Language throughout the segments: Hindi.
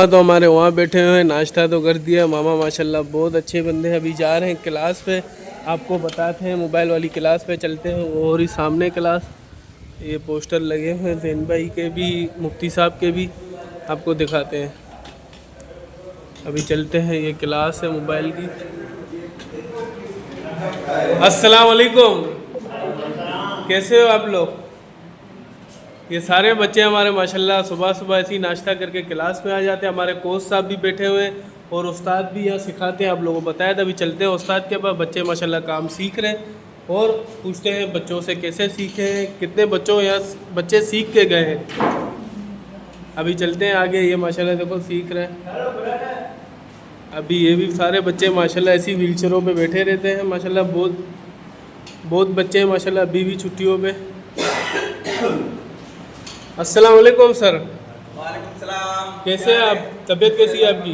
मामा तो हमारे वहाँ बैठे हुए हैं, नाश्ता तो कर दिया। मामा माशाल्लाह बहुत अच्छे बंदे हैं। अभी जा रहे हैं क्लास पे, आपको बताते हैं मोबाइल वाली क्लास पे चलते हैं। और ही सामने क्लास, ये पोस्टर लगे हुए हैं जैन भाई के भी, मुफ्ती साहब के भी, आपको दिखाते हैं। अभी चलते हैं, ये क्लास है मोबाइल की। अस्सलाम वालेकुम, कैसे हो आप लोग? ये सारे बच्चे हमारे माशाल्लाह सुबह सुबह ऐसे ही नाश्ता करके क्लास में आ जाते हैं। हमारे कोच साहब भी बैठे हुए हैं और उस्ताद भी यहाँ सिखाते हैं। आप लोगों को बताया था। अभी चलते हैं उस्ताद के पास। बच्चे माशाल्लाह काम सीख रहे हैं और पूछते हैं बच्चों से कैसे सीखे हैं, कितने बच्चों यहाँ बच्चे सीख के गए हैं। अभी चलते हैं आगे। ये माशाल्लाह देखो सीख रहे हैं। अभी ये भी सारे बच्चे माशाल्लाह ऐसी व्हील चेयरों पर बैठे रहते हैं। माशाल्लाह बहुत बच्चे हैं माशाल्लाह अभी भी छुट्टियों पर। अस्सलाम वालेकुम सर। वालेकुम सलाम। कैसे हैं आप? तबीयत कैसी है आपकी?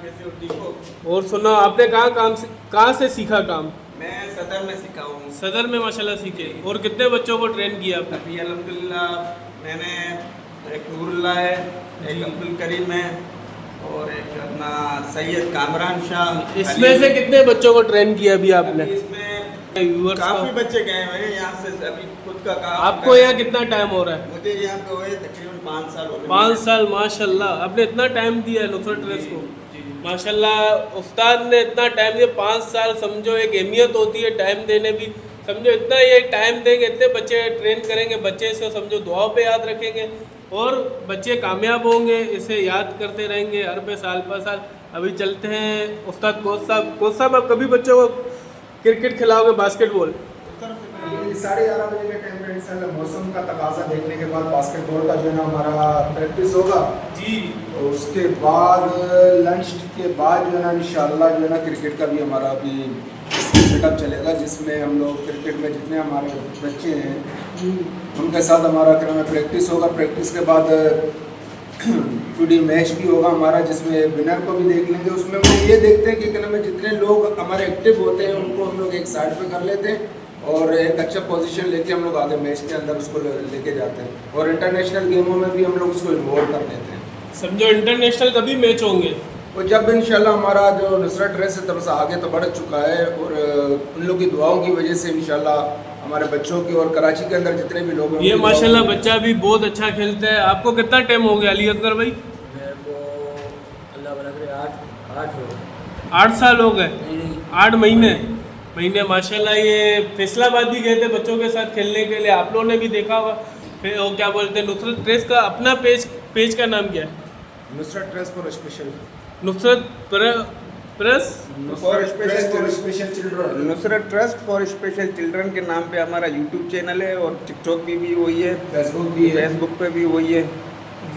कैसे हो? ठीक हो? और सुना आपने कहाँ से सीखा काम? मैं सदर में सीखा हूँ। सदर में माशाल्लाह सीखे। और कितने बच्चों को ट्रेन किया आपने? अभी अल्हम्दुलिल्लाह मैंने एक नूरुल्लाह है, एक अब्दुल करीम है और एक अपना सैयद कामरान शाह। इसमें से कितने बच्चों को ट्रेन किया अभी आपने? इसमें व्यूअर्स काफ़ी बच्चे गए हुए हैं यहाँ से। अभी खुद का काम। आपको यहाँ कितना टाइम हो रहा है? मुझे यहाँ पे हुए तकरीबन 5 साल हो गए। 5 साल माशाल्लाह। आपने इतना टाइम दिया है नुसरत ट्रेस को माशाल्लाह। उस्ताद ने इतना टाइम दिया, 5 साल। समझो एक अहमियत होती है टाइम देने भी। समझो इतना ये टाइम देंगे, इतने बच्चे ट्रेन करेंगे, बच्चे से समझो दुआओं पे याद रखेंगे और बच्चे कामयाब होंगे, इसे याद करते रहेंगे हर पे साल पर साल। अभी चलते हैं उस्ताद कोच साहब। कोच साहब आप कभी बच्चों को क्रिकेट खिलाओगे, बास्केटबॉल? 11:30 बजे के टाइम पे इंशाल्लाह मौसम का तकाजा देखने के बाद बास्केटबॉल का जो है ना हमारा प्रैक्टिस होगा जी। और उसके बाद लंच के बाद जो है ना इंशाल्लाह जो है ना क्रिकेट का भी हमारा अभी सेटअप चलेगा, जिसमें हम लोग क्रिकेट में जितने हमारे बच्चे हैं उनके साथ हमारा क्या नाम है प्रैक्टिस होगा। प्रैक्टिस के बाद टूडी मैच भी होगा हमारा, जिसमें विनर को भी देख लेंगे। उसमें हम ये देखते हैं कि क्या नाम है जितने लोग हमारे एक्टिव होते हैं उनको हम लोग एक साइड पे कर लेते हैं और एक अच्छा पोजीशन लेके हम लोग आगे मैच के अंदर उसको लेके जाते हैं और इंटरनेशनल गेमों में भी हम लोग उसको इन्वॉल्व कर लेते हैं। समझो इंटरनेशनल कभी मैच होंगे और जब इंशाल्लाह हमारा जो नुसरत ट्रेस है थोड़ा सा आगे तो बढ़ चुका है और उन लोग की दुआओं की वजह से इंशाल्लाह हमारे बच्चों की और कराची के अंदर जितने भी लोग हैं ये माशाल्लाह बच्चा भी बहुत अच्छा खेलता है। आपको कितना टाइम हो गया अली असगर भाई? मेरे को अल्लाह बना करे 8 हो गए। 8 साल हो गए? नहीं 8 महीने माशाल्लाह। ये फैसलाबाद भी गए थे बच्चों के साथ खेलने के लिए, आप लोगों ने भी देखा होगा। फिर वो क्या बोलते हैं, नुसरत ट्रेस का अपना पेज का नाम क्या है? Nusrat trace for special Nusrat press special children. Nusrat trust for special children के नाम पे हमारा यूट्यूब चैनल है और टिकटॉक भी वही है, फेसबुक पे भी वही है,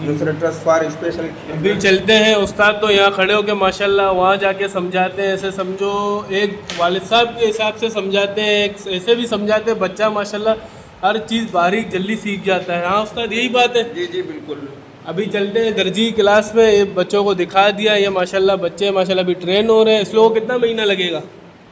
नुसरत ट्रस्ट फॉर स्पेशल। अभी चलते हैं। उस्ताद तो यहाँ खड़े होकर माशाल्लाह वहाँ जाके समझाते हैं। ऐसे समझो एक वालिद साहब के हिसाब से समझाते हैं, एक ऐसे भी समझाते हैं। बच्चा माशाल्लाह हर चीज़ बारीक जल्दी सीख जाता है। हाँ उस्ताद यही बात है। जी जी बिल्कुल। अभी चलते हैं दर्जी क्लास में। ये बच्चों को दिखा दिया। ये माशाल्लाह बच्चे माशाल्लाह अभी ट्रेन हो रहे हैं। इस लोगों को कितना महीना लगेगा?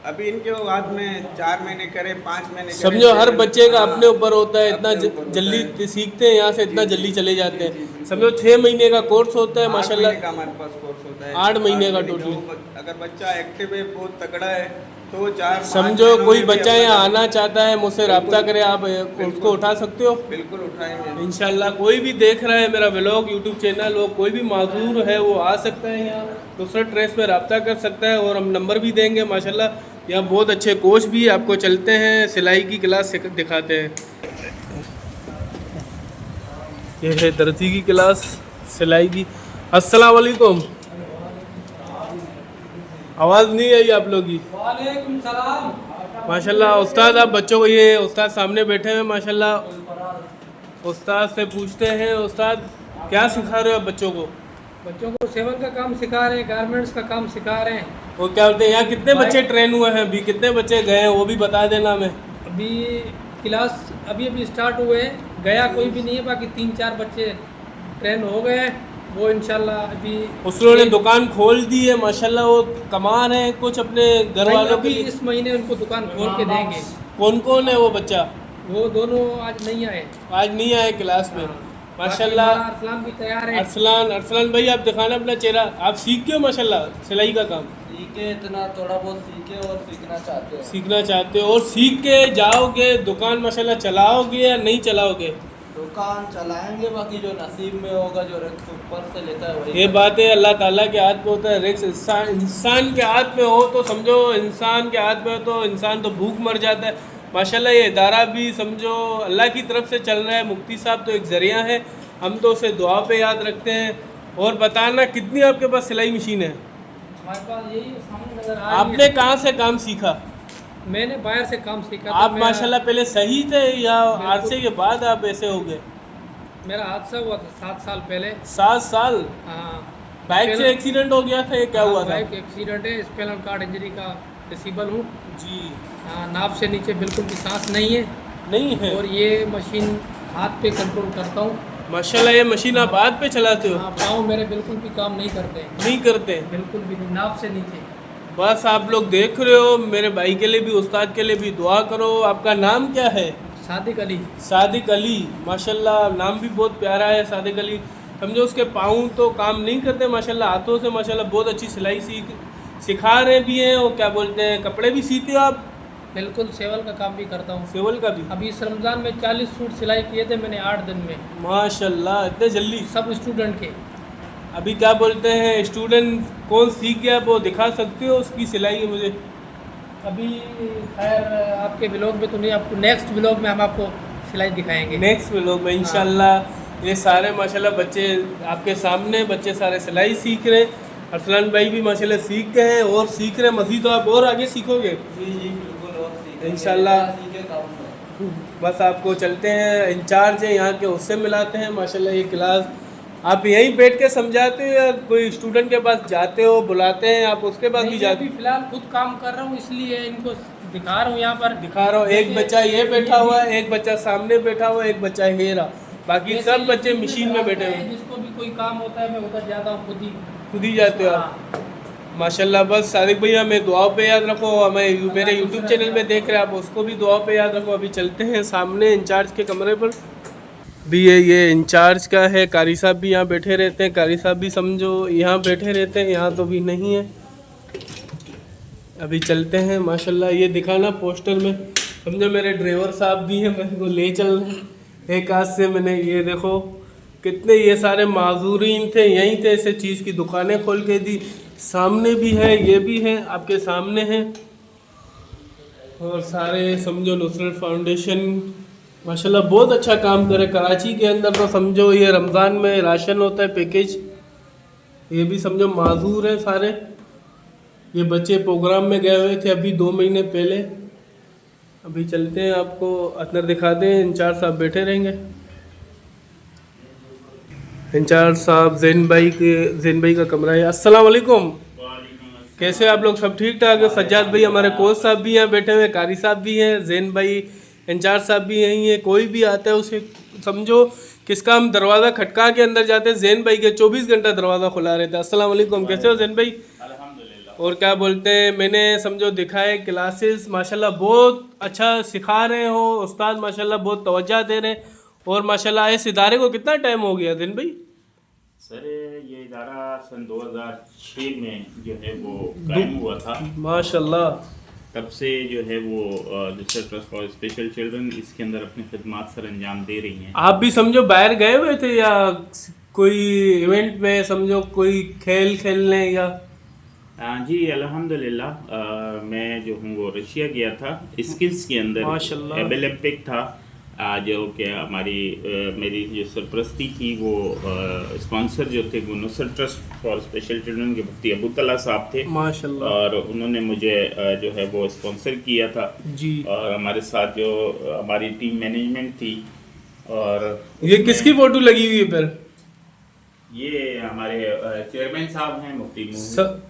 अभी इनके बाद में 4 महीने करें, 5 महीने करें। समझो हर बच्चे का अपने ऊपर होता है। इतना अपने ऊपर होता जल्दी सीखते हैं यहाँ से, इतना जल्दी चले जाते हैं। समझो 6 महीने का कोर्स होता है माशाल्लाह। 8 महीने का हमारे पास कोर्स होता है। 8 महीने का टोटल। अगर बच्चा एक्टिव है, बहुत तगड़ा है तो 4 समझो कोई बच्चा यहाँ आना चाहता है, मुझसे रब्ता करे, आप उसको उठा सकते हो। बिल्कुल उठाएंगे इंशाल्लाह। कोई भी देख रहा है मेरा व्लॉग यूट्यूब चैनल, वो कोई भी माजूर है वो आ सकता है यहाँ, दूसरा ट्रेस में रब्ता कर सकता है और हम नंबर भी देंगे। माशाल्लाह यहाँ बहुत अच्छे कोच भी। आपको चलते हैं सिलाई की क्लास दिखाते हैं। ये है दर्जी की क्लास, सिलाई की। अस्सलाम वालेकुम। आवाज़ नहीं आई आप लोग की? वालेकुम सलाम। माशाल्लाह उस्ताद, आप बच्चों को, ये उस्ताद सामने बैठे हैं माशाल्लाह। उस्ताद से पूछते हैं, उस्ताद क्या सिखा रहे हो आप बच्चों को? बच्चों को सेवन का काम सिखा रहे हैं, गारमेंट्स का काम सिखा रहे हैं। वो क्या बोलते हैं, यहाँ कितने बच्चे ट्रेन हुए हैं अभी, कितने बच्चे गए हैं वो भी बता देना हमें। अभी क्लास अभी स्टार्ट हुए हैं, गया कोई भी नहीं है, बाकी 3-4 बच्चे ट्रेन हो गए हैं। वो इंशाल्लाह अभी उस लोगों ने दुकान खोल दी है माशाल्लाह, वो कमा रहे हैं कुछ अपने घर वालों के अभी लिए। इस महीने उनको दुकान खोल के देंगे। कौन कौन है वो बच्चा? वो दोनों आज नहीं आए। आज नहीं आए क्लास में माशाल्लाह। अरसलान भी तैयार है। अरसलान भाई, आप दिखाना अपना चेहरा। आप सीख गए हो माशाल्लाह सिलाई का काम? सीखे, इतना थोड़ा बहुत सीखे और सीखना चाहते हैं। सीखना चाहते हो और सीख के जाओगे दुकान माशाल्लाह चलाओगे या नहीं चलाओगे? दुकान चलाएंगे, बाकी जो नसीब में होगा, जो रिस्क ऊपर से लेता है वही। ये बात है, अल्लाह ताला के हाथ में होता है रिस्क। इंसान के हाथ में हो तो समझो, इंसान के हाथ में हो तो इंसान तो भूख मर जाता है। माशाल्लाह ये इदारा भी समझो अल्लाह की तरफ से चल रहा है। मुफ्ती साहब तो एक ज़रिया है, हम तो उसे दुआ पे याद रखते हैं। और बताना कितनी आपके पास सिलाई मशीन है? हमारे पास यही सामने नजर आ रही आपने है। कहाँ से काम सीखा? मैंने बाहर से काम सीखा। आप माशाल्लाह पहले सही थे या हादसे के बाद आप ऐसे हो गए? मेरा हादसा हुआ था 7 साल पहले। 7 साल? हाँ, बाइक से एक्सीडेंट हो गया था, ये क्या हुआ था? बाइक एक्सीडेंट है, स्पेनल कार्ड इंजरी का डिसेबल हूँ। जी। हाँ, नाभ से नीचे बिल्कुल भी सांस नहीं है। नहीं है? और ये मशीन हाथ पे कंट्रोल करता हूँ। माशाल्लाह ये मशीन आप हाथ पे चलाते हो? हाँ, पाँव मेरे बिल्कुल भी काम नहीं करते। नहीं करते? बिल्कुल भी नहीं, नाभ से नीचे। बस आप लोग देख रहे हो, मेरे भाई के लिए भी, उस्ताद के लिए भी दुआ करो। आपका नाम क्या है? सादिक अली। सादिक अली, माशाल्लाह नाम भी बहुत प्यारा है सादिक अली। समझो उसके पाँव तो काम नहीं करते माशाल्लाह, हाथों से माशाल्लाह बहुत अच्छी सिलाई सिखा रहे भी हैं। और क्या बोलते हैं, कपड़े भी सीते हो आप? बिल्कुल, सेवल का काम भी करता हूँ। सेवल का भी? अभी इस रमज़ान में 40 सूट सिलाई किए थे मैंने 8 दिन में। माशाल्लाह, इतने जल्दी? सब स्टूडेंट के। अभी क्या बोलते हैं, स्टूडेंट कौन सीख गया वो दिखा सकते हो उसकी सिलाई मुझे? अभी खैर आपके ब्लॉग में तो नहीं, आपको नेक्स्ट ब्लॉग में हम आपको सिलाई दिखाएंगे। नेक्स्ट ब्लॉग में इंशाल्लाह। ये सारे माशाल्लाह बच्चे आपके सामने, बच्चे सारे सिलाई सीख रहे हैं। अरसलान भाई भी माशाल्लाह सीख गए हैं और सीख रहे हैं मज़ीद। तो आप और आगे सीखोगे जी जी बिल्कुल, और सीखे इंशाल्लाह। सीखे काम में। बस आपको चलते हैं, इंचार्ज है यहाँ के, उससे मिलाते हैं। माशाल्लाह ये क्लास आप यहीं बैठ के समझाते हो या कोई स्टूडेंट के पास जाते हो, बुलाते हैं आप, उसके पास भी नहीं, जाते? अभी फिलहाल खुद काम कर रहा हूँ, इसलिए इनको दिखा रहा हूँ यहाँ पर। दिखा रहा हूँ, एक बच्चा ये बैठा हुआ है, एक बच्चा सामने बैठा हुआ है, एक बच्चा ये रहा, बाकी जैसे सब बच्चे ये मशीन में बैठे हुए। जिसको भी कोई काम होता है मैं उधर जाता हूँ खुद ही जाते हो आप? माशाल्लाह। बस सादिक भैया हमें दुआओं पे याद रखो, हमें मेरे यूट्यूब चैनल में देख रहे हैं आप, उसको भी दुआओं पे याद रखो। अभी चलते हैं सामने इंचार्ज के कमरे पर भी। ये इंचार्ज का है, कारी साहब भी यहाँ बैठे रहते हैं। कारी साहब भी समझो यहाँ बैठे रहते हैं, यहाँ तो भी नहीं है। अभी चलते हैं माशाल्लाह। ये दिखाना पोस्टर में, समझो मेरे ड्राइवर साहब भी हैं, मेरे को ले चल रहे हैं एक हाथ से। मैंने ये देखो कितने ये सारे माजूरीन थे, यहीं थे, ऐसे चीज़ की दुकानें खोल के दी। सामने भी है, ये भी है, आपके सामने है। और सारे समझो नुसरत फाउंडेशन माशाल्लाह बहुत अच्छा काम करे कराची के अंदर। तो समझो ये रमज़ान में राशन होता है पैकेज, ये भी समझो माजूर है सारे। ये बच्चे प्रोग्राम में गए हुए थे अभी 2 महीने पहले। अभी चलते हैं, आपको अंदर दिखाते हैं। इंचार्ज साहब बैठे रहेंगे। इंचार्ज साहब जैन भाई का कमरा है। अस्सलाम वालेकुम, कैसे आप लोग? सब ठीक ठाक है? सज्जाद भाई हमारे कोच साहब भी यहाँ बैठे हुए हैं, कारी साहब भी हैं, जैन भाई इंचार्ज साहब भी यहीं हैं। कोई भी आता है उसे समझो किसका हम दरवाज़ा खटका के अंदर जाते हैं, जैन भाई के 24 घंटा दरवाज़ा खुला रहता है। अस्सलाम वालेकुम, कैसे हो जैन भाई? और क्या बोलते हैं, मैंने समझो देखा है क्लासेस माशाल्लाह बहुत अच्छा सिखा रहे हो, उस्ताद माशाल्लाह बहुत तवज्जो दे रहे हैं। और माशाल्लाह इस इदारे को कितना टाइम हो गया दिन भाई? सर ये इदारा सन 2006 में जो है वो कायम हुआ था। माशाल्लाह। तब से जो है वो Nusrat trust for special children इसके अंदर अपनी खिदमात सर अंजाम दे रही हैं। आप भी समझो बाहर गए हुए थे या कोई इवेंट में, समझो कोई खेल खेलने या? जी अल्हम्दुलिल्लाह, मैं जो हूँ वो रशिया गया था स्किल्स के अंदर। माशाल्लाह। ओलंपिक था जो कि हमारी मेरी जो सरपरस्ती थी वो स्पॉन्सर जो थे वो Nusrat trust for special children के मुफ्ती अबू तला साहब थे माशाल्लाह। और उन्होंने मुझे जो है वो स्पॉन्सर किया था जी। और हमारे साथ जो हमारी टीम मैनेजमेंट थी। और ये किसकी फोटो लगी हुई है फिर? ये हमारे चेयरमैन साहब हैं मुफ्ती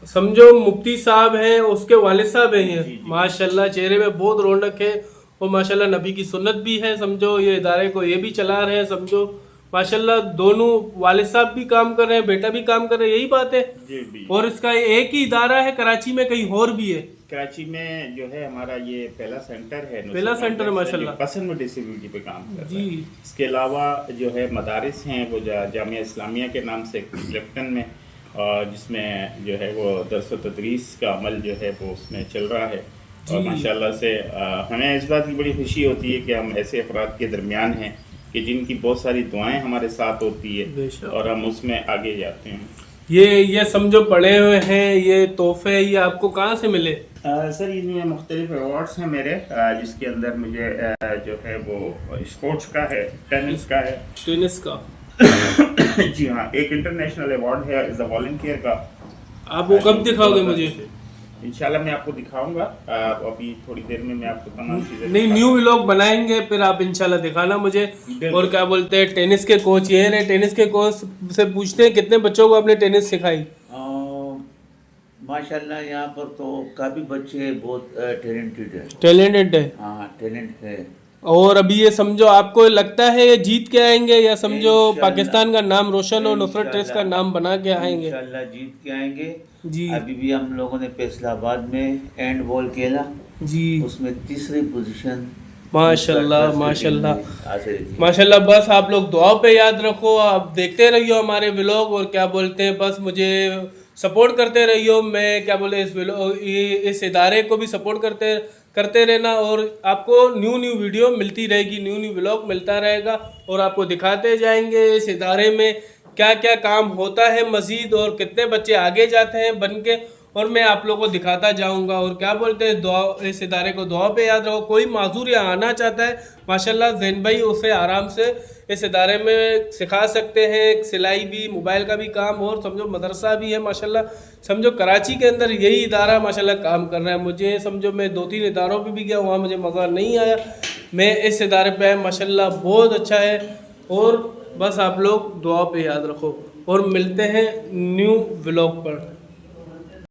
समझो मुफ्ती साहब हैं, उसके वालिद साहब हैं ये। जी, जी। माशाल्लाह चेहरे में बहुत रौनक है और माशाल्लाह नबी की सुन्नत भी है। समझो ये इदारे को ये भी चला रहे हैं, समझो माशाल्लाह दोनों वालिद साहब भी काम कर रहे हैं, बेटा भी काम कर रहे हैं, यही बात है। जी भी। और इसका एक ही इदारा है कराची में, कहीं और भी है? कराची में जो है हमारा ये पहला सेंटर है, पहला सेंटर है माशाल्लाह। पर्सन में डिसेबिलिटी पे काम कर रहा जी। है। इसके अलावा जो है मदारिस हैं वो जामिया इस्लामिया के नाम से क्लिफ्टन में, और जिसमें जो है वो दरस व तदरीस का अमल जो है वो उसमें चल रहा है। और माशाल्लाह से हमें इस बात की बड़ी खुशी होती है कि हम ऐसे अफराद के दरमियान हैं कि जिनकी बहुत सारी दुआएं हमारे साथ होती है और हम उसमें आगे जाते हैं। ये समझो पढ़े हुए हैं, ये तोहफे ये आपको कहाँ से मिले? सर इनमें मुख्तलिफ अवार्ड्स हैं मेरे, जिसके अंदर मुझे जो है वो स्पोर्ट्स का है, टेनिस का है। टेनिस का? जी हाँ, एक इंटरनेशनल अवार्ड है एज अ वॉलंटियर का। आप वो कब दिखाओगे मुझे? इंशाल्लाह मैं आपको दिखाऊंगा, अभी थोड़ी देर में मैं आपको तमाम चीज़ें नहीं, न्यू व्लॉग बनाएंगे फिर आप इंशाल्लाह दिखाना मुझे। और क्या बोलते हैं, टेनिस के कोच ये रहे, टेनिस के कोच से पूछते हैं कितने बच्चों को आपने टेनिस सिखाई? माशाल्लाह यहाँ पर तो काफ़ी बच्चे बहुत टैलेंटेड है। हाँ, टैलेंट है। और अभी ये समझो आपको लगता है ये जीत के आएंगे, या समझो पाकिस्तान का नाम रोशन और नुसरत ट्रस्ट का नाम बना के आएंगे? इंशाल्लाह जीत के आएंगे जी। अभी भी हम लोगों ने फैसलाबाद में एंड बॉल खेला जी, उसमें तीसरी पोजीशन माशाल्लाह माशाल्लाह हासिल की। माशाल्लाह। बस आप लोग दुआ पे याद रखो, आप देखते रहियो हमारे व्लॉग, और क्या बोलते हैं बस मुझे सपोर्ट करते रहियो। मैं क्या बोले इस इदारे को भी सपोर्ट करते रहना, और आपको न्यू वीडियो मिलती रहेगी, न्यू व्लॉग मिलता रहेगा, और आपको दिखाते जाएंगे इस इदारे में क्या क्या काम होता है मज़ीद, और कितने बच्चे आगे जाते हैं बन के, और मैं आप लोगों को दिखाता जाऊंगा। और क्या बोलते हैं दुआ, इस इदारे को दुआ पे याद रखो। कोई माजूर यहाँ आना चाहता है माशाल्लाह जैन भाई उसे आराम से इस इदारे में सिखा सकते हैं, सिलाई भी, मोबाइल का भी काम, और समझो मदरसा भी है माशाल्लाह। समझो कराची के अंदर यही इदारा माशाल्लाह काम कर रहा है। मुझे समझो मैं 2-3 इदारों पे भी गया, वहाँ मुझे मज़ा नहीं आया। मैं इस इदारे पे माशाल्लाह बहुत अच्छा है। और बस आप लोग दुआ पे याद रखो, और मिलते हैं न्यू व्लॉग पर।